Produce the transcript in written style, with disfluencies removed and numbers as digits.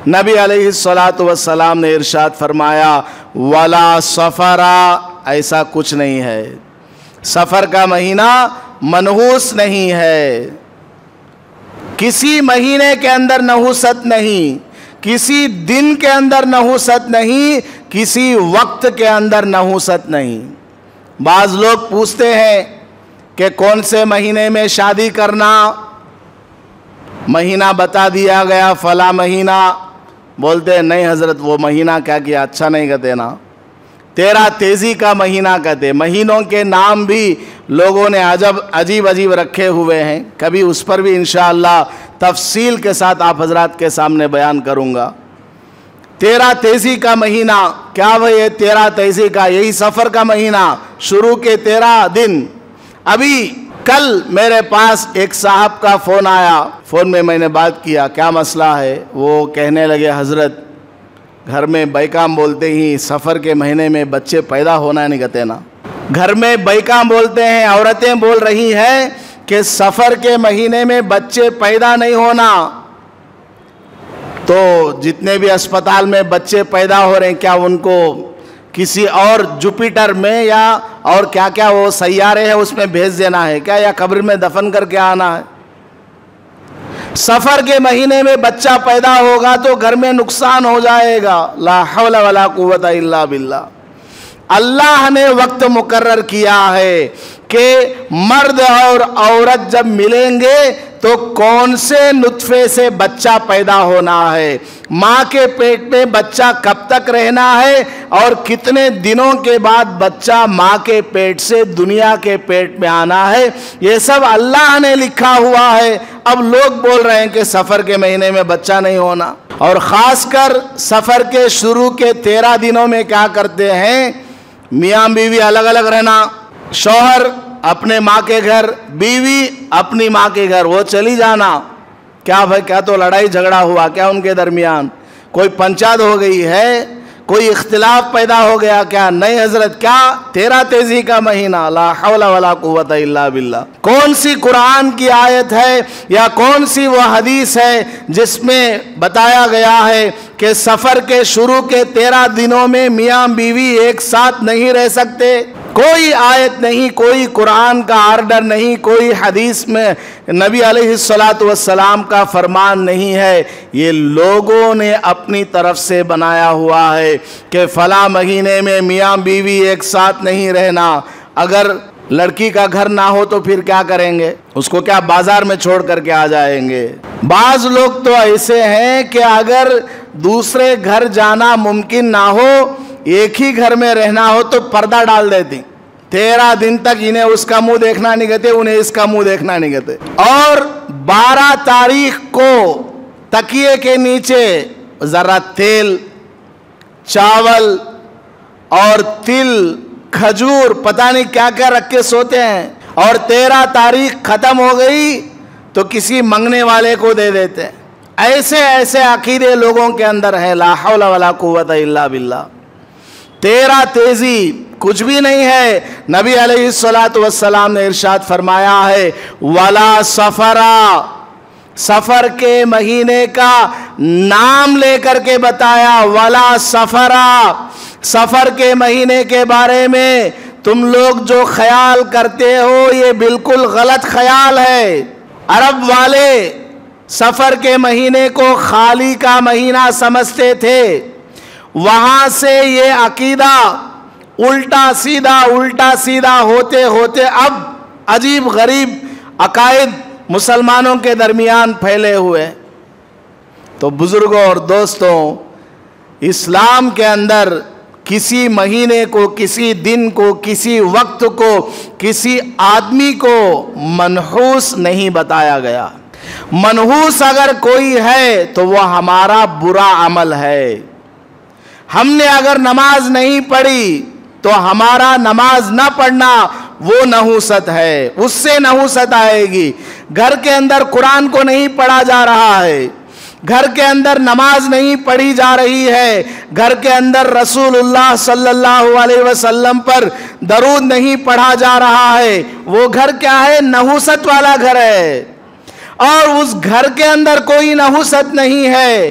نبی علیہ السلام نے ارشاد فرمایا ولا سفرا، ایسا کچھ نہیں ہے، سفر کا مہینہ منحوس نہیں ہے، کسی مہینے کے اندر نحوست نہیں، کسی دن کے اندر نحوست نہیں، کسی وقت کے اندر نحوست نہیں۔ بعض لوگ پوچھتے ہیں کہ کون سے مہینے میں شادی کرنا، مہینہ بتا دیا گیا فلاں مہینہ، بولتے ہیں نہیں حضرت وہ مہینہ کیا اچھا نہیں کہتے نا، تیرا تیزی کا مہینہ کہتے۔ مہینوں کے نام بھی لوگوں نے عجیب رکھے ہوئے ہیں، کبھی اس پر بھی انشاءاللہ تفصیل کے ساتھ آپ حضرات کے سامنے بیان کروں گا۔ تیرا تیزی کا مہینہ کیا بھئی؟ تیرا تیزی کا یہی سفر کا مہینہ، شروع کے 13 دن۔ ابھی کل میرے پاس ایک صاحب کا فون آیا، فون میں میں نے بات کیا کیا مسئلہ ہے، وہ کہنے لگے حضرت گھر میں بیکام بولتے ہی سفر کے مہینے میں بچے پیدا ہونا نہیں کہتے نا، گھر میں بیکام بولتے ہیں، عورتیں بول رہی ہیں کہ سفر کے مہینے میں بچے پیدا نہیں ہونا۔ تو جتنے بھی اسپتال میں بچے پیدا ہو رہے ہیں کیا ان کو کسی اور جوپیٹر میں یا اور کیا وہ سیارے ہیں اس میں بھیج دینا ہے کیا، یا قبر میں دفن کر کے آنا ہے؟ سفر کے مہینے میں بچہ پیدا ہوگا تو گھر میں نقصان ہو جائے گا۔ لا حول ولا قوت الا باللہ۔ اللہ نے وقت مقرر کیا ہے کہ مرد اور عورت جب ملیں گے تو کون سے نطفے سے بچہ پیدا ہونا ہے، ماں کے پیٹ میں بچہ کب تک رہنا ہے اور کتنے دنوں کے بعد بچہ ماں کے پیٹ سے دنیا کے پیٹ میں آنا ہے، یہ سب اللہ نے لکھا ہوا ہے۔ اب لوگ بول رہے ہیں کہ سفر کے مہینے میں بچہ نہیں ہونا، اور خاص کر سفر کے شروع کے 13 دنوں میں کیا کرتے ہیں، میاں بیوی الگ الگ رہنا، شوہر اپنے ماں کے گھر، بیوی اپنی ماں کے گھر، وہ چلی جانا۔ کیا بھائی کیا تو لڑائی جھگڑا ہوا کیا ان کے درمیان، کوئی پنچات ہو گئی ہے، کوئی اختلاف پیدا ہو گیا کیا؟ نہیں حضرت، کیا 13 تیزی کا مہینہ، لا حول ولا قوت الا باللہ۔ کون سی قرآن کی آیت ہے یا کون سی وہ حدیث ہے جس میں بتایا گیا ہے کہ سفر کے شروع کے 13 دنوں میں میاں بیوی ایک ساتھ نہیں رہ سکتے؟ کوئی آیت نہیں، کوئی قرآن کا آرڈر نہیں، کوئی حدیث میں نبی علیہ السلام کا فرمان نہیں ہے، یہ لوگوں نے اپنی طرف سے بنایا ہوا ہے کہ فلاں مہینے میں میاں بیوی ایک ساتھ نہیں رہنا۔ اگر لڑکی کا گھر نہ ہو تو پھر کیا کریں گے؟ اس کو کیا بازار میں چھوڑ کر کے آ جائیں گے؟ بعض لوگ تو ایسے ہیں کہ اگر دوسرے گھر جانا ممکن نہ ہو، ایک ہی گھر میں رہنا ہو تو پردہ ڈال دیتی، 13 دن تک انہیں اس کا منہ دیکھنا نہیں کہتے، انہیں اس کا منہ دیکھنا نہیں کہتے، اور 12 تاریخ کو تکیے کے نیچے ذرا تیل، چاول اور تل، کھجور، پتہ نہیں کیا کیا رکھ کے سوتے ہیں، اور 13 تاریخ ختم ہو گئی تو کسی منگنے والے کو دے دیتے ہیں۔ ایسے عقیدے لوگوں کے اندر ہیں، لا حول ولا قوت الا باللہ۔ 13 تیزی کچھ بھی نہیں ہے۔ نبی علیہ السلام نے ارشاد فرمایا ہے ولا سفرا، سفر کے مہینے کا نام لے کر کے بتایا، ولا سفرا، سفر کے مہینے کے بارے میں تم لوگ جو خیال کرتے ہو یہ بالکل غلط خیال ہے۔ عرب والے سفر کے مہینے کو خالی کا مہینہ سمجھتے تھے، وہاں سے یہ عقیدہ الٹا سیدھا ہوتے ہوتے اب عجیب غریب عقائد مسلمانوں کے درمیان پھیلے ہوئے۔ تو بزرگوں اور دوستوں، اسلام کے اندر کسی مہینے کو، کسی دن کو، کسی وقت کو، کسی آدمی کو منحوس نہیں بتایا گیا۔ منحوس اگر کوئی ہے تو وہ ہمارا برا عمل ہے۔ ہم نے اگر نماز نہیں پڑھی تو ہمارا نماز نہ پڑھنا وہ نحوست ہے، اس سے نحوست آئے گی۔ گھر کے اندر قرآن کو نہیں پڑھا جا رہا ہے، گھر کے اندر نماز نہیں پڑھی جا رہی ہے، گھر کے اندر رسول اللہ صلی اللہ علیہ وسلم پر درود نہیں پڑھا جا رہا ہے، وہ گھر کیا ہے؟ نحوست والا گھر ہے۔ اور اس گھر کے اندر کوئی نحوست نہیں ہے،